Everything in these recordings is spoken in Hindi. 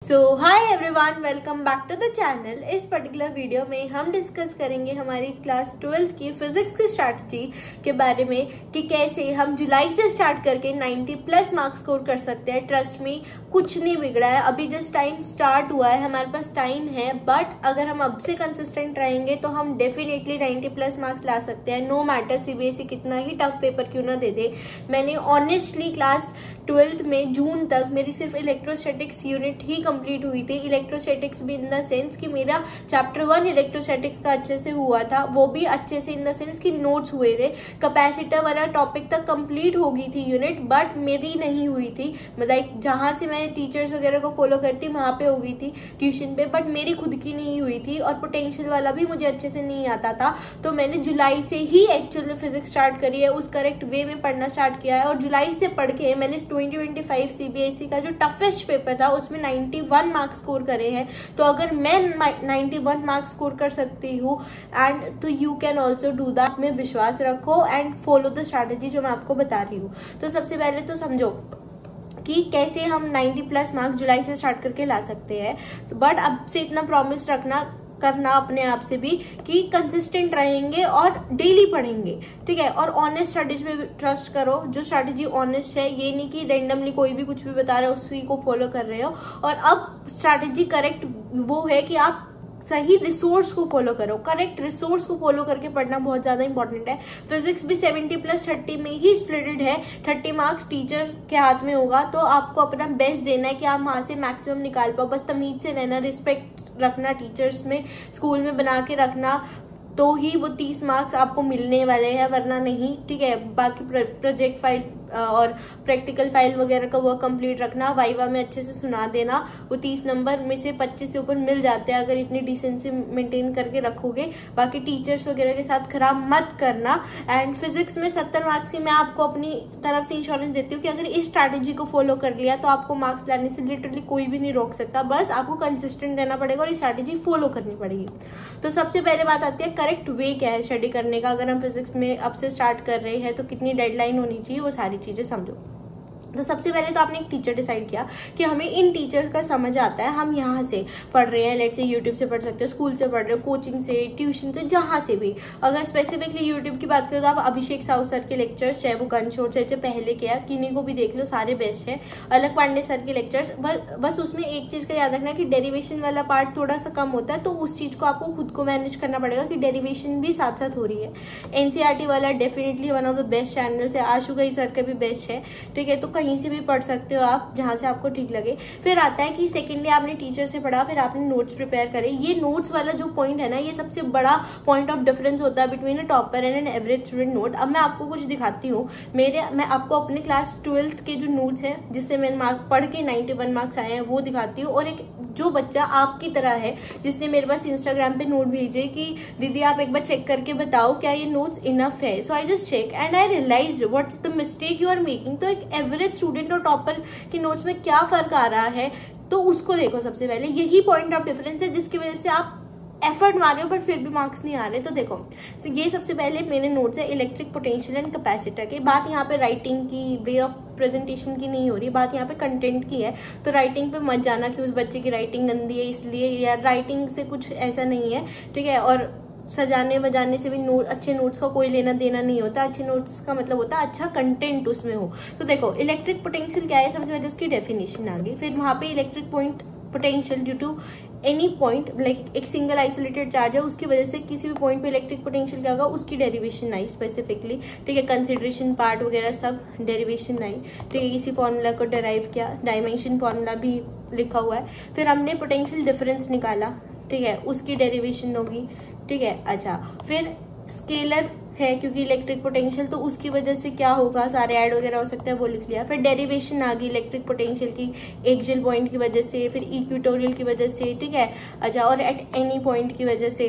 So hi everyone, welcome back to the channel. इस पर्टिकुलर वीडियो में हम डिस्कस करेंगे हमारी क्लास 12th की फिजिक्स की स्ट्रैटेजी के बारे में कि कैसे हम जुलाई से स्टार्ट करके 90 प्लस मार्क्स स्कोर कर सकते हैं। ट्रस्ट में कुछ नहीं बिगड़ा है, अभी जस्ट टाइम स्टार्ट हुआ है, हमारे पास टाइम है। बट अगर हम अब से कंसिस्टेंट रहेंगे तो हम डेफिनेटली 90 प्लस मार्क्स ला सकते हैं, नो मैटर सीबीएसई कितना ही टफ पेपर क्यों ना दे दे। मैंने ऑनेस्टली क्लास 12th में जून तक मेरी सिर्फ इलेक्ट्रोस्टैटिक्स यूनिट ही कंप्लीट हुई थी। इलेक्ट्रोस्टैटिक्स भी इन द सेंस कि मेरा चैप्टर 1 इलेक्ट्रोस्टैटिक्स का अच्छे से हुआ था, वो भी अच्छे से इन द सेंस कि नोट्स हुए थे। कैपेसिटर वाला टॉपिक तक कंप्लीट हो गई थी यूनिट, बट मेरी नहीं हुई थी। मतलब जहां से मैं टीचर्स वगैरह को फॉलो करती वहां पे हो गई थी ट्यूशन पे, बट मेरी खुद की नहीं हुई थी। और पोटेंशियल वाला भी मुझे अच्छे से नहीं आता था, तो मैंने जुलाई से ही एक्चुअल में फिजिक्स स्टार्ट करी है, उस करेक्ट वे में पढ़ना स्टार्ट किया है। और जुलाई से पढ़ के मैंने 2025 सीबीएसई का जो टफेस्ट पेपर था उसमें 91 मार्क्स स्कोर करे हैं। तो अगर मैं 91 मार्क्स स्कोर कर सकती हूँ एंड तो you can also do that. में विश्वास रखो एंड फॉलो द स्ट्रैटेजी जो मैं आपको बता रही हूँ। तो सबसे पहले तो समझो कि कैसे हम 90 प्लस मार्क्स जुलाई से स्टार्ट करके ला सकते हैं। बट अब से इतना प्रॉमिस करना अपने आप से भी कि कंसिस्टेंट रहेंगे और डेली पढ़ेंगे, ठीक है। और ऑनेस्ट स्टडीज में ट्रस्ट करो, जो स्ट्रैटेजी ऑनेस्ट है, ये नहीं कि रेंडमली कोई भी कुछ भी बता रहा है उसी को फॉलो कर रहे हो। और अब स्ट्रैटेजी करेक्ट वो है कि आप सही रिसोर्स को फॉलो करो, करेक्ट रिसोर्स को फॉलो करके पढ़ना बहुत ज्यादा इंपॉर्टेंट है। फिजिक्स भी 70 प्लस 30 में ही स्प्लिटेड है। 30 मार्क्स टीचर के हाथ में होगा, तो आपको अपना बेस्ट देना है कि आप वहां से मैक्सिमम निकाल पाओ। बस तमीज से रहना, रिस्पेक्ट रखना टीचर्स में, स्कूल में बना के रखना, तो ही वो 30 मार्क्स आपको मिलने वाले हैं, वरना नहीं, ठीक है। बाकी प्रोजेक्ट फाइल और प्रैक्टिकल फाइल वगैरह का वर्क कंप्लीट रखना, वाइवा में अच्छे से सुना देना। वो 30 नंबर में से 25 से ऊपर मिल जाते हैं अगर इतनी डिसेंसी मेंटेन करके रखोगे। बाकी टीचर्स वगैरह के साथ खराब मत करना। एंड फिजिक्स में 70 मार्क्स की मैं आपको अपनी तरफ से इंश्योरेंस देती हूँ कि अगर इस स्ट्रैटेजी को फॉलो कर लिया तो आपको मार्क्स लाने से लिटरली कोई भी नहीं रोक सकता। बस आपको कंसिस्टेंट रहना पड़ेगा और ये स्ट्रैटेजी फॉलो करनी पड़ेगी। तो सबसे पहले बात आती है करेक्ट वे क्या है स्टडी करने का। अगर हम फिजिक्स में अब से स्टार्ट कर रहे हैं तो कितनी डेडलाइन होनी चाहिए, वो सारी चीजें समझो। तो सबसे पहले तो आपने एक टीचर डिसाइड किया कि हमें इन टीचर्स का समझ आता है, हम यहाँ से पढ़ रहे हैं, लेट से यूट्यूब से पढ़ सकते हो, स्कूल से पढ़ रहे हो, कोचिंग से, ट्यूशन से, जहां से भी। अगर स्पेसिफिकली यूट्यूब की बात करें तो आप अभिषेक साहू सर के लेक्चर्स, चाहे वो गनशॉट से पहले किया, किन्हीं को भी देख लो, सारे बेस्ट है। अलग पांडे सर के लेक्चर्स, बस उसमें एक चीज का याद रखना कि डेरिवेशन वाला पार्ट थोड़ा सा कम होता है, तो उस चीज को आपको खुद को मैनेज करना पड़ेगा कि डेरिवेशन भी साथ साथ हो रही है। एनसीईआरटी वाला definitely one of the best channels है, आशु गई सर का भी बेस्ट है, ठीक है। तो कहीं से भी पढ़ सकते हो आप, जहां से आपको ठीक लगे। फिर आता है कि सेकेंडली आपने टीचर से पढ़ा, फिर आपने नोट्स प्रिपेयर करे। ये नोट्स वाला जो पॉइंट है ना, ये सबसे बड़ा पॉइंट ऑफ डिफरेंस होता है between a topper and an average student note. अब मैं आपको कुछ दिखाती हूँ। मैं आपको अपने क्लास 12th के जो नोट्स है जिससे मैंने मार्क पढ़ के 91 मार्क्स आए हैं वो दिखाती हूँ। और एक जो बच्चा आपकी तरह है जिसने मेरे पास इंस्टाग्राम पे नोट भेजे कि दीदी आप एक बार चेक करके बताओ क्या ये नोट्स इनफ है। So I just check and I realised what's the mistake you are making. तो एक एवरेज स्टूडेंट और टॉपर की नोट्स में क्या फर्क आ रहा है, तो उसको देखो। सबसे पहले यही पॉइंट ऑफ डिफरेंस है जिसकी वजह से आप एफर्ट मार रहे हो बट फिर भी मार्क्स नहीं आ रहे। तो देखो, ये सबसे पहले मेरे नोट्स है इलेक्ट्रिक पोटेंशियल एंड कैपेसिटर की। बात यहाँ पे राइटिंग की, वे ऑफ प्रेजेंटेशन की नहीं हो रही, बात यहाँ पे कंटेंट की है। तो राइटिंग पे मत जाना कि उस बच्चे की राइटिंग गंदी है इसलिए, या राइटिंग से कुछ ऐसा नहीं है, ठीक है। और सजाने बजाने से भी अच्छे नोट्स का कोई लेना देना नहीं होता। अच्छे नोट्स का मतलब होता है अच्छा कंटेंट उसमें हो। तो देखो, इलेक्ट्रिक पोटेंशियल क्या है, सबसे पहले उसकी डेफिनेशन आ गई। फिर वहां पे electric point potential due to any point, like एक सिंगल आइसोलेटेड चार्ज है, उसकी वजह से किसी भी पॉइंट पे इलेक्ट्रिक पोटेंशियल क्या होगा, उसकी डेरिवेशन आई स्पेसिफिकली, ठीक है। कंसिडरेशन पार्ट वगैरह सब डेरिवेशन आई, ठीक है। किसी फॉर्मूला को डेराइव किया, डायमेंशन फॉर्मूला भी लिखा हुआ है। फिर हमने पोटेंशियल डिफरेंस निकाला, ठीक है, उसकी डेरिवेशन होगी, ठीक है। अच्छा, फिर स्केलर है क्योंकि इलेक्ट्रिक पोटेंशियल, तो उसकी वजह से क्या होगा, सारे ऐड वगैरह हो सकते हैं, वो लिख लिया। फिर डेरिवेशन आ गई इलेक्ट्रिक पोटेंशियल की एक्सियल पॉइंट की वजह से, फिर इक्वेटोरियल की वजह से, ठीक है। अच्छा, और एट एनी पॉइंट की वजह से।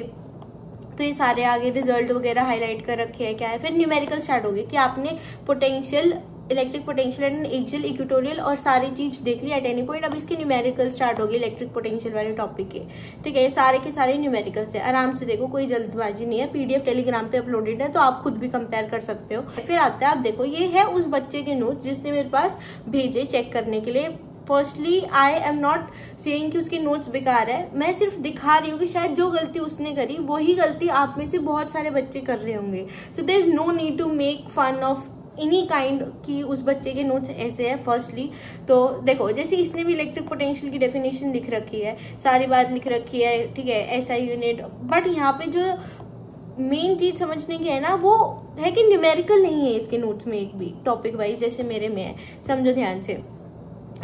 तो ये सारे आगे रिजल्ट वगैरह हाईलाइट कर रखे हैं क्या है। फिर न्यूमेरिकल स्टार्ट हो गए कि आपने potential, electric potential and axial, equatorial और सारी चीज देख ली एट एनी पॉइंट। अब इसके न्यूमेरिकल स्टार्ट होगी इलेक्ट्रिक पोटेंशियल वाले टॉपिक के, ठीक है। ये सारे के सारे न्यूमेरिकल्स है, आराम से देखो, कोई जल्दबाजी नहीं है। पीडीएफ टेलीग्राम पे अपलोडेड है, तो आप खुद भी कंपेयर कर सकते हो। फिर आता है, आप देखो, ये है उस बच्चे के नोट्स जिसने मेरे पास भेजे चेक करने के लिए firstly I am not saying कि उसके नोट्स बेकार है, मैं सिर्फ दिखा रही हूँ कि शायद जो गलती उसने करी वही गलती आप में से बहुत सारे बच्चे कर रहे होंगे। So there is no need to make fun of any kind की उस बच्चे के नोट्स ऐसे है। फर्स्टली तो देखो, जैसे इसने भी इलेक्ट्रिक पोटेंशियल की डेफिनेशन लिख रखी है, सारी बात लिख रखी है, ठीक है, एसआई यूनिट, बट यहाँ पे जो मेन चीज समझने की है ना वो है कि न्यूमेरिकल नहीं है इसके नोट्स में एक भी टॉपिक वाइज जैसे मेरे में है। समझो ध्यान से,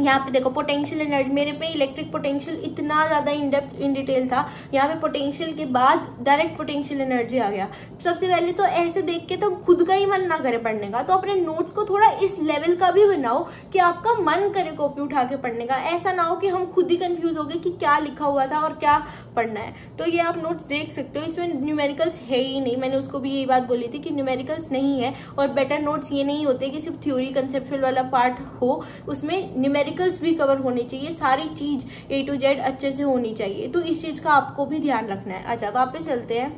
यहाँ पे देखो पोटेंशियल एनर्जी, मेरे पे इलेक्ट्रिक पोटेंशियल इतना ज्यादा इन डेप्थ इन डिटेल था, यहाँ पे पोटेंशियल के बाद डायरेक्ट पोटेंशियल एनर्जी आ गया। सबसे पहले तो ऐसे देख के तो खुद का ही मन ना करे पढ़ने का, तो अपने नोट्स को थोड़ा इस लेवल का भी बनाओ कि आपका मन करे कॉपी उठा के पढ़ने का। ऐसा ना हो कि हम खुद ही कंफ्यूज हो गए कि क्या लिखा हुआ था और क्या पढ़ना है। तो ये आप नोट्स देख सकते हो, इसमें न्यूमेरिकल्स है ही नहीं। मैंने उसको भी यही बात बोली थी कि न्यूमेरिकल्स नहीं है, और बेटर नोट्स ये नहीं होते कि सिर्फ थ्योरी कंसेप्चुअल वाला पार्ट हो, उसमें न्यूमेरिकल्स भी कवर होनी चाहिए, सारी चीज A to Z अच्छे से होनी चाहिए। तो इस चीज का आपको भी ध्यान रखना है। अच्छा, वापस चलते हैं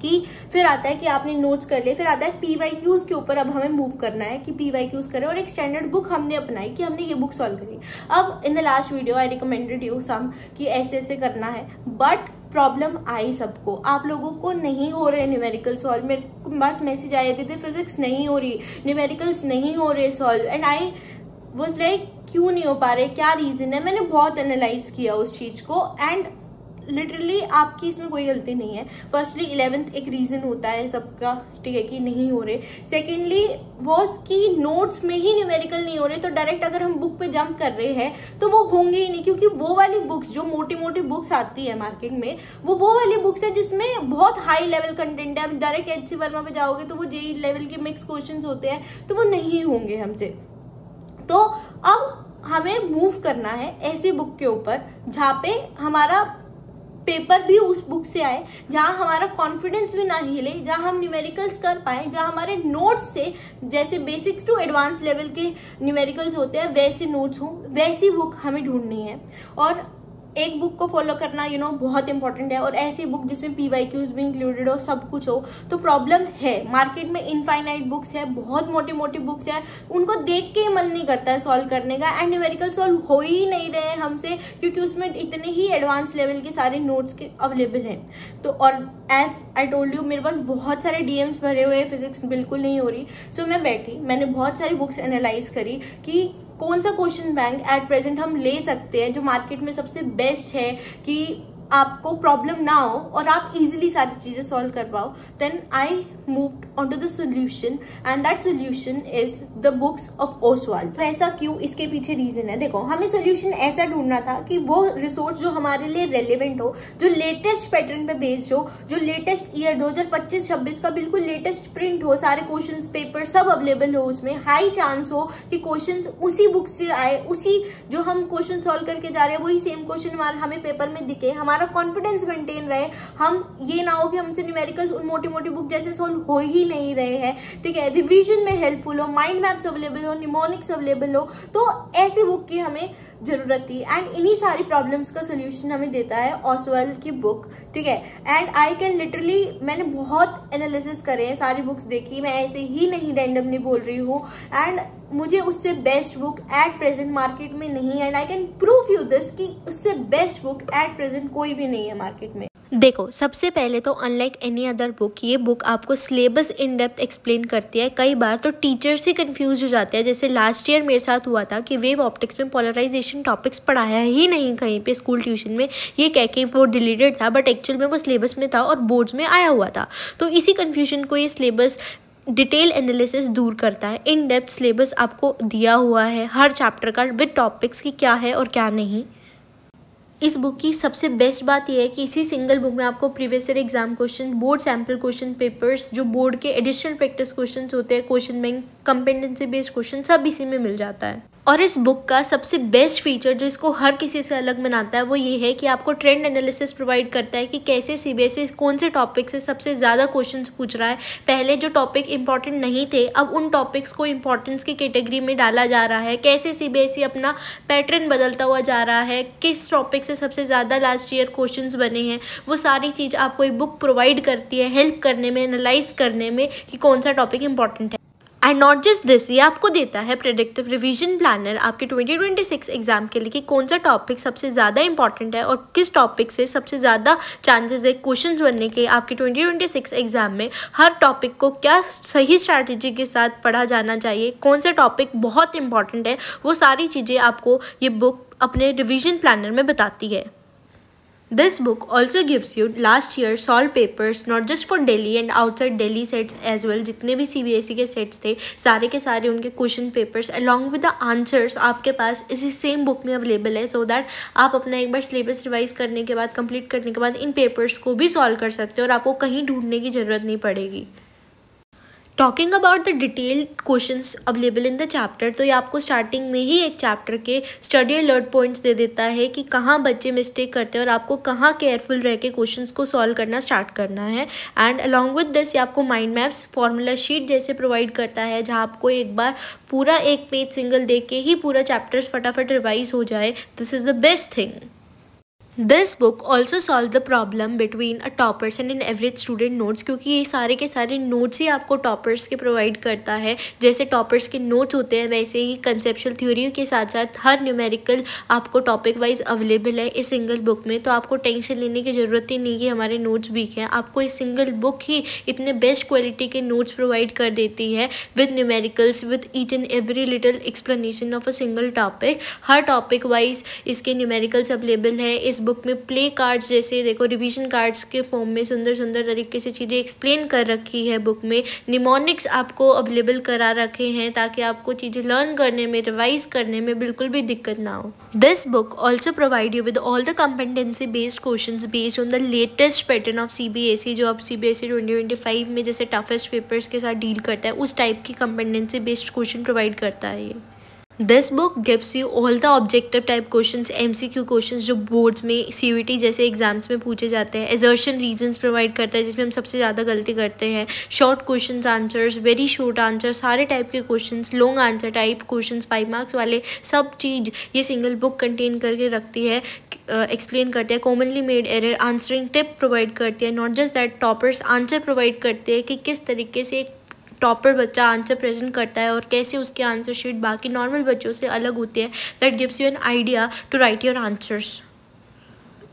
कि फिर आता है कि आपने नोट्स कर लिए, फिर आता है PYQs के ऊपर अब हमें मूव करना है कि PYQs करें, और एक स्टैंडर्ड बुक हमने अपनाई कि हमने ये बुक सॉल्व करी। अब in the last video I recommended you some कि ऐसे ऐसे करना है, बट प्रॉब्लम आई सबको, आप लोगों को नहीं हो रहे न्यूमेरिकल सॉल्व। मेरे पास मैसेज आए थे फिजिक्स नहीं हो रही, न्यूमेरिकल्स नहीं हो रहे solve, and I was like क्यों नहीं हो पा रहे, क्या रीजन है। मैंने बहुत एनालाइज किया उस चीज को, एंड लिटरली आपकी इसमें कोई गलती नहीं है। फर्स्टली 11th एक रीजन होता है सबका, ठीक है, कि नहीं हो रहे। सेकेंडली वॉज कि नोट्स में ही न्यूमेरिकल नहीं हो रहे, तो डायरेक्ट अगर हम बुक पे जंप कर रहे हैं तो वो होंगे ही नहीं, क्योंकि वो वाली बुक्स जो मोटी मोटी बुक्स आती है मार्केट में, वो वाली बुक्स है जिसमें बहुत हाई लेवल कंटेंट है। अब डायरेक्ट HC वर्मा पे जाओगे तो वो JEE लेवल के मिक्स क्वेश्चन होते हैं, तो वो नहीं होंगे हमसे। तो अब हमें मूव करना है ऐसी बुक के ऊपर जहाँ पे हमारा पेपर भी उस बुक से आए, जहां हमारा कॉन्फिडेंस भी ना हिले, जहां हम न्यूमेरिकल्स कर पाए, जहां हमारे नोट्स से जैसे बेसिक्स टू एडवांस लेवल के न्यूमेरिकल्स होते हैं वैसे नोट्स हो, वैसी बुक हमें ढूंढनी है। और एक बुक को फॉलो करना बहुत इंपॉर्टेंट है, और ऐसी बुक जिसमें PYQs भी इंक्लूडेड हो, सब कुछ हो। तो प्रॉब्लम है मार्केट में इनफाइनाइट बुक्स है, बहुत मोटी मोटी बुक्स है, उनको देख के ही मन नहीं करता है सॉल्व करने का, एंड न्यूमेरिकल सॉल्व हो ही नहीं रहे हमसे, क्योंकि उसमें इतने ही एडवांस लेवल के सारे नोट्स के अवेलेबल हैं। तो और एज आई टोल्ड यू, मेरे पास बहुत सारे DMs भरे हुए, फिजिक्स बिल्कुल नहीं हो रही। सो मैं बैठी, मैंने बहुत सारी बुक्स एनालाइज करी कि कौन सा क्वेश्चन बैंक एट प्रेजेंट हम ले सकते हैं जो मार्केट में सबसे बेस्ट है, कि आपको प्रॉब्लम ना हो और आप इजीली सारी चीजें सॉल्व कर पाओ। Then I moved on to the solution, and that solution is the books of Oswaal. ऐसा क्यों, इसके पीछे रीजन है। देखो, हमें सोल्यूशन ऐसा ढूंढना था कि वो रिसोर्स जो हमारे लिए रेलिवेंट हो, जो लेटेस्ट पैटर्न पे बेस्ड हो, जो लेटेस्ट ईयर 2025-26 का बिल्कुल लेटेस्ट प्रिंट हो, सारे क्वेश्चन पेपर सब अवेलेबल हो, उसमें हाई चांस हो कि क्वेश्चन उसी बुक से आए, उसी जो हम क्वेश्चन सॉल्व करके जा रहे हैं वही सेम क्वेश्चन हमें पेपर में दिखे, हमारा कॉन्फिडेंस मेंटेन रहे। हम ये ना हो कि हमसे न्यूमेरिकल्स उन मोटी मोटी बुक जैसे सॉल्व हो ही नहीं रहे हैं, ठीक है, रिवीजन में हेल्पफुल हो, माइंड मैप्स अवेलेबल हो, निमोनिक्स अवेलेबल हो, तो ऐसी बुक की हमें जरूरत थी। एंड इन्हीं सारी प्रॉब्लम्स का सोल्यूशन हमें देता है ओसवाल्ड की बुक, ठीक है। एंड आई कैन लिटरली, मैंने बहुत एनालिसिस करे हैं, सारी बुक्स देखी, मैं ऐसे ही नहीं रैंडमली बोल रही हूँ, एंड मुझे उससे best book at present market में नहीं है, and I can prove you this कि उससे बेस्ट बुक एट प्रेजेंट कोई भी नहीं है मार्केट में। देखो, सबसे पहले तो अनलाइक एनी अदर बुक, ये बुक आपको सिलेबस इन डेप्थ एक्सप्लेन करती है। कई बार तो टीचर्स ही कंफ्यूज हो जाते हैं, जैसे लास्ट ईयर मेरे साथ हुआ था कि वेव ऑप्टिक्स में पोलराइजेशन टॉपिक्स पढ़ाया ही नहीं कहीं पे स्कूल ट्यूशन में, ये कह के वो डिलीटेड था, बट एक्चुअल में वो सिलेबस में था और बोर्ड्स में आया हुआ था। तो इसी कन्फ्यूजन को ये सिलेबस डिटेल एनालिसिस दूर करता है। इन डेप्थ सिलेबस आपको दिया हुआ है हर चैप्टर का विद टॉपिक्स की क्या है और क्या नहीं। इस बुक की सबसे बेस्ट बात यह है कि इसी सिंगल बुक में आपको previous year exam question, board sample question papers, जो बोर्ड के एडिशनल प्रैक्टिस क्वेश्चंस होते हैं, क्वेश्चन बैंक, कंपेटेंसी बेस्ड क्वेश्चन, सब इसी में मिल जाता है। और इस बुक का सबसे बेस्ट फीचर जो इसको हर किसी से अलग बनाता है वो ये है कि आपको ट्रेंड एनालिसिस प्रोवाइड करता है कि कैसे CBSE कौन से टॉपिक से सबसे ज़्यादा क्वेश्चंस पूछ रहा है। पहले जो टॉपिक इंपॉर्टेंट नहीं थे, अब उन टॉपिक्स को इंपॉर्टेंस की कैटेगरी में डाला जा रहा है। कैसे CBSE अपना पैटर्न बदलता हुआ जा रहा है, किस टॉपिक से सबसे ज़्यादा लास्ट ईयर क्वेश्चंस बने हैं, वो सारी चीज़ आपको एक बुक प्रोवाइड करती है हेल्प करने में, एनालाइज करने में कि कौन सा टॉपिक इंपॉर्टेंट है। एंड नॉट जस्ट दिस, ये आपको देता है प्रेडिक्टिव रिवीजन प्लानर आपके 2026 एग्जाम के लिए कि कौन सा टॉपिक सबसे ज़्यादा इंपॉर्टेंट है और किस टॉपिक से सबसे ज़्यादा चांसेस है क्वेश्चंस बनने के आपके 2026 एग्जाम में। हर टॉपिक को क्या सही स्ट्रैटेजी के साथ पढ़ा जाना चाहिए, कौन सा टॉपिक बहुत इंपॉर्टेंट है, वो सारी चीज़ें आपको ये बुक अपने रिवीजन प्लानर में बताती है। This book also gives you last year's solved papers not just for Delhi and outside Delhi sets as well। जितने भी CBSE के सेट्स थे सारे के सारे उनके question papers along with the answers आपके पास इसी सेम बुक में अवेलेबल है, सो दैट आप अपना एक बार सिलेबस रिवाइज करने के बाद, कंप्लीट करने के बाद इन पेपर्स को भी सॉल्व कर सकते हो और आपको कहीं ढूंढने की ज़रूरत नहीं पड़ेगी। Talking about the detailed questions available in the chapter, तो ये आपको स्टार्टिंग में ही एक चैप्टर के स्टडी अलर्ट पॉइंट्स दे देता है कि कहाँ बच्चे मिस्टेक करते हैं और आपको कहाँ केयरफुल रह के क्वेश्चंस को सॉल्व करना स्टार्ट करना है। एंड अलॉन्ग विद दिस ये आपको माइंड मैप्स, फॉर्मूला शीट जैसे प्रोवाइड करता है, जहाँ आपको एक बार पूरा एक पेज सिंगल देख के ही पूरा चैप्टर्स फटाफट रिवाइज हो जाए। This is the best thing. This book also solve the problem between a toppers and an average student notes, क्योंकि ये सारे के सारे नोट्स ही आपको टॉपर्स के प्रोवाइड करता है। जैसे टॉपर्स के नोट्स होते हैं वैसे ही कंसेप्चुअल थ्योरी के साथ साथ हर न्यूमेरिकल आपको टॉपिक वाइज अवेलेबल है इस सिंगल बुक में। तो आपको टेंशन लेने की ज़रूरत ही नहीं कि हमारे नोट्स वीक हैं, आपको इस सिंगल बुक ही इतने बेस्ट क्वालिटी के नोट्स प्रोवाइड कर देती है with numericals, with each and every little explanation of a single topic. Her topic wise इसके न्यूमेरिकल्स अवेलेबल है। इस बुक में प्ले कार्ड्स जैसे देखो रिवीजन कार्ड्स के फॉर्म में सुंदर सुंदर तरीके से चीज़ें एक्सप्लेन कर रखी है बुक में। निमोनिक्स आपको अवेलेबल करा रखे हैं ताकि आपको चीज़ें लर्न करने में, रिवाइज करने में बिल्कुल भी दिक्कत ना हो। This book also provide you with all the competency based questions based on the latest pattern of CBSE, जो अब CBSE 2025 में जैसे टफेस्ट पेपर्स के साथ डील करता है उस टाइप की कॉम्पिटेंसी बेस्ड क्वेश्चन प्रोवाइड करता है ये। This book gives you all the objective type questions, MCQ questions जो बोर्ड्स में CUET जैसे एग्जाम्स में पूछे जाते हैं। एजर्शन रीजंस प्रोवाइड करता है जिसमें हम सबसे ज़्यादा गलती करते हैं। Short questions answers, very short answer, सारे टाइप के questions, long answer type questions 5 marks वाले, सब चीज़ ये सिंगल बुक कंटेन करके रखती है, एक्सप्लेन करते हैं। Commonly made error answering tip provide करती है। Not just that, toppers answer provide करते हैं कि किस तरीके से एक टॉपर बच्चा आंसर प्रेजेंट करता है और कैसे उसके आंसर शीट बाकी नॉर्मल बच्चों से अलग होती है। That gives you an idea to write your answers.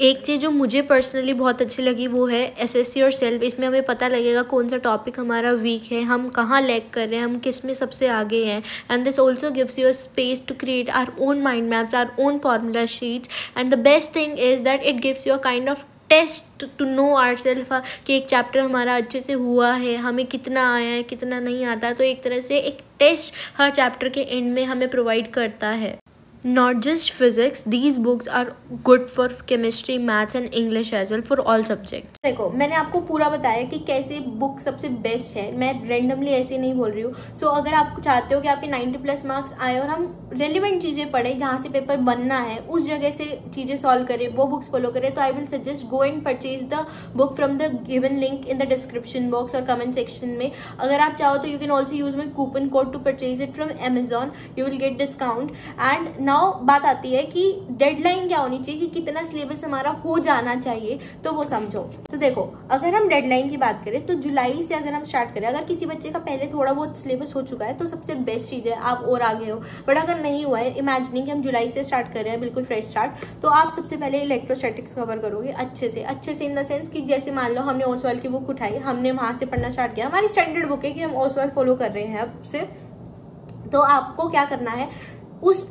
एक चीज़ जो मुझे पर्सनली बहुत अच्छी लगी वो है असेस योरसेल्फ। इसमें हमें पता लगेगा कौन सा टॉपिक हमारा वीक है, हम कहाँ लैग कर रहे हैं, हम किस में सबसे आगे हैं। And this also gives you a space to create our own mind maps, our own formula sheets. And the best thing is that it gives you a kind of test to know our self कि एक चैप्टर हमारा अच्छे से हुआ है, हमें कितना आया है, कितना नहीं आता। तो एक तरह से एक टेस्ट हर चैप्टर के एंड में हमें प्रोवाइड करता है। Not just physics, these books are good for chemistry, maths and English as well, for all subjects. देखो मैंने आपको पूरा बताया कि कैसे बुक सबसे बेस्ट है, मैं रेंडमली ऐसे नहीं बोल रही हूँ। सो अगर आप चाहते हो कि आपके 90+ मार्क्स आए और हम रेलिवेंट चीज़ें पढ़ें, जहाँ से पेपर बनना है उस जगह से चीज़ें सॉल्व करें, वो बुक्स फॉलो करें, तो I will suggest go and purchase the book from the given link in the description box और कमेंट सेक्शन में। अगर आप चाहो तो you can also use my coupon code to purchase it from Amazon, you will get discount. And now बात आती है कि डेडलाइन क्या होनी चाहिए, कि कितना सिलेबस हमारा हो जाना चाहिए, तो वो समझो। तो देखो अगर हम डेडलाइन की बात करें तो जुलाई से अगर हम स्टार्ट करें, अगर किसी बच्चे का पहले थोड़ा बहुत सिलेबस हो चुका है तो सबसे बेस्ट चीज़ है, आप और आगे हो। बट अगर नहीं हुआ है, इमेजिनिंग कि हम जुलाई से स्टार्ट कर रहे हैं, बिल्कुल फ्रेश स्टार्ट, तो आप सबसे पहले इलेक्ट्रोस्टैटिक्स कवर करोगे अच्छे से इन द सेंस कि जैसे मान लो हमने ओसवाल की बुक उठाई, हमने वहाँ से पढ़ना स्टार्ट किया, हमारी स्टैंडर्ड बुक है कि हम ओसवाल फॉलो कर रहे हैं अब से, तो आपको क्या करना है, उस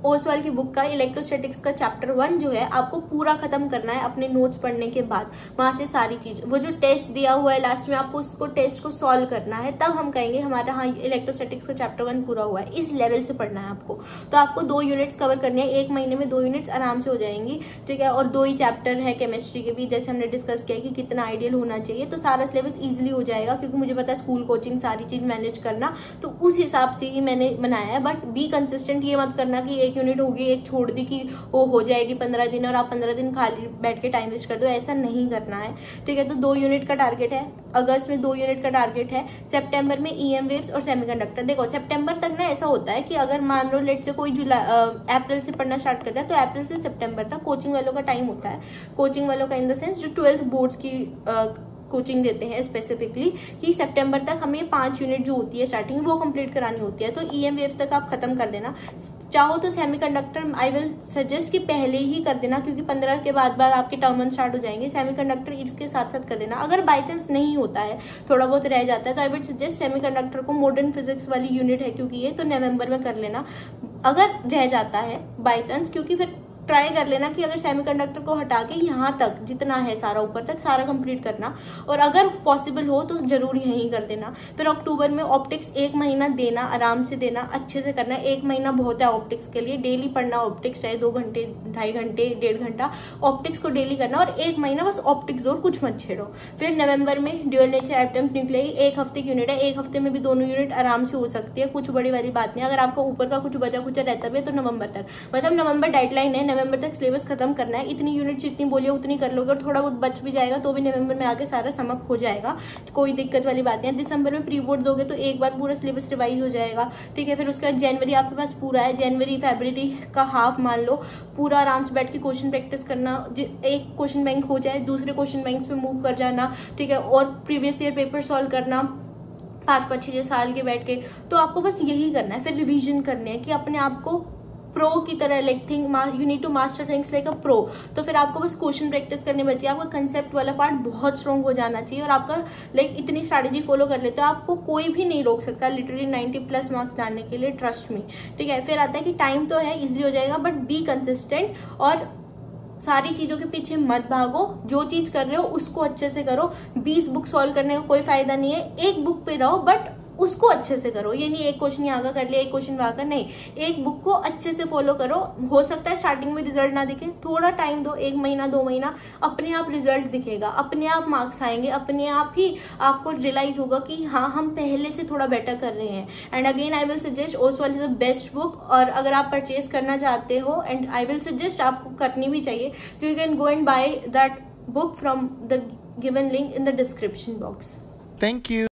ओसवाल की बुक का इलेक्ट्रोस्टैटिक्स का चैप्टर 1 जो है आपको पूरा खत्म करना है अपने नोट्स पढ़ने के बाद। वहां से सारी चीज, वो जो टेस्ट दिया हुआ है लास्ट में, आपको उसको टेस्ट को सॉल्व करना है, तब हम कहेंगे हमारा हाँ इलेक्ट्रोस्टैटिक्स का चैप्टर 1 पूरा हुआ है। इस लेवल से पढ़ना है आपको। तो आपको 2 यूनिट्स कवर करनी है, 1 महीने में 2 यूनिट्स आराम से हो जाएंगी, ठीक है। और 2 ही चैप्टर है केमिस्ट्री के भी, जैसे हमने डिस्कस किया कि कितना आइडियल होना चाहिए, तो सारा सिलेबस ईजिली हो जाएगा, क्योंकि मुझे पता है स्कूल कोचिंग सारी चीज मैनेज करना, तो उस हिसाब से ही मैंने बनाया है। बट बी कंसिस्टेंट, ये मत करना कि 1 यूनिट होगी, एक छोड़ दी कि वो हो जाएगी 15 दिन और आप 15 दिन खाली बैठ के टाइम वेस्ट कर दो, ऐसा नहीं करना है, ठीक है। तो 2 यूनिट का टारगेट है, अगस्त में 2 यूनिट का टारगेट है, सितंबर में EM वेव्स और सेमीकंडक्टर। देखो सितंबर तक ना ऐसा होता है कि अगर मान लो लेट से कोई अप्रैल से पढ़ना स्टार्ट करता है, तो अप्रैल से सितंबर तक कोचिंग वालों का टाइम होता है। कोचिंग वालों का इन द सेंस जो 12th बोर्ड्स की कोचिंग देते हैं स्पेसिफिकली कि सितंबर तक हमें 5 यूनिट जो होती है स्टार्टिंग वो कंप्लीट करानी होती है। तो EM वेव्स तक आप खत्म कर देना। चाहो तो सेमीकंडक्टर आई विल सजेस्ट कि पहले ही कर देना, क्योंकि 15 के बाद आपके टर्म 1 स्टार्ट हो जाएंगे। सेमीकंडक्टर इसके साथ साथ कर देना। अगर बाई चांस नहीं होता है, थोड़ा बहुत रह जाता है, तो आई विल सजेस्ट सेमीकंडक्टर को मॉडर्न फिजिक्स वाली यूनिट है क्योंकि ये तो नवंबर में कर लेना अगर रह जाता है बाई चांस, क्योंकि फिर ट्राई कर लेना कि अगर सेमीकंडक्टर को हटा के यहाँ तक जितना है सारा ऊपर तक सारा कंप्लीट करना, और अगर पॉसिबल हो तो जरूर यहीं कर देना। फिर अक्टूबर में ऑप्टिक्स 1 महीना देना, आराम से देना, अच्छे से करना। 1 महीना बहुत है ऑप्टिक्स के लिए। डेली पढ़ना ऑप्टिक्स, चाहे 2 घंटे, 2.5 घंटे, 1.5 घंटा ऑप्टिक्स को डेली करना, और 1 महीना बस ऑप्टिक्स और कुछ मत छेड़ो। फिर नवंबर में ड्यूअल नेचर एटम्स न्यूक्लियाई 1 हफ्ते की यूनिट है। 1 हफ्ते में भी दोनों यूनिट आराम से हो सकती है, कुछ बड़ी वाली बात नहीं। अगर आपका ऊपर का कुछ बचा कुछ रहता भी है तो नवंबर तक, मतलब नवंबर डेडलाइन है, नवंबर तक सिलेबस खत्म करना है। इतनी यूनिट जितनी बोलिए उतनी कर लोगे, और थोड़ा बहुत बच भी जाएगा तो भी नवंबर में आके सारा समअप हो जाएगा, कोई दिक्कत वाली बात नहीं है। दिसंबर में प्री बोर्ड दोगे तो एक बार पूरा सिलेबस रिवाइज हो जाएगा, ठीक है। फिर उसके बाद जनवरी आपके पास पूरा है, जनवरी फरवरी का हाफ मान लो, पूरा आराम से बैठ के क्वेश्चन प्रैक्टिस करना। एक क्वेश्चन बैंक हो जाए, दूसरे क्वेश्चन बैंक पे मूव कर जाना, ठीक है, और प्रीवियस ईयर पेपर सॉल्व करना 5-5, 6 साल के बैठ के। तो आपको बस यही करना है। फिर रिवीजन करने हैं कि अपने आप को प्रो की तरह, like think you need to master things like a pro. तो फिर आपको बस क्वेश्चन प्रैक्टिस करने बची। आपका कंसेप्ट वाला पार्ट बहुत स्ट्रॉन्ग हो जाना चाहिए, और आपका लाइक इतनी स्ट्रैटेजी फॉलो कर लेते हो आपको कोई भी नहीं रोक सकता लिटरली 90+ मार्क्स लाने के लिए, ट्रस्ट मी, ठीक है। फिर आता है कि टाइम तो है, इजिली हो जाएगा, बट बी कंसिस्टेंट, और सारी चीजों के पीछे मत भागो। जो चीज कर रहे हो उसको अच्छे से करो। 20 बुक सॉल्व करने का कोई फायदा नहीं है। एक बुक पे रहो, बट उसको अच्छे से करो। ये नहीं एक क्वेश्चन यहाँ का कर लिया, एक क्वेश्चन वहां का, नहीं। एक बुक को अच्छे से फॉलो करो। हो सकता है स्टार्टिंग में रिजल्ट ना दिखे, थोड़ा टाइम दो, 1 महीना 2 महीना, अपने आप रिजल्ट दिखेगा, अपने आप मार्क्स आएंगे, अपने आप ही आपको रियलाइज होगा कि हाँ हम पहले से थोड़ा बेटर कर रहे हैं। And again I will suggest Oswal is the best book, और अगर आप परचेज करना चाहते हो, एंड आई विल सजेस्ट आपको करनी भी चाहिए, so you can go and by that book from the given link in the description box. Thank you.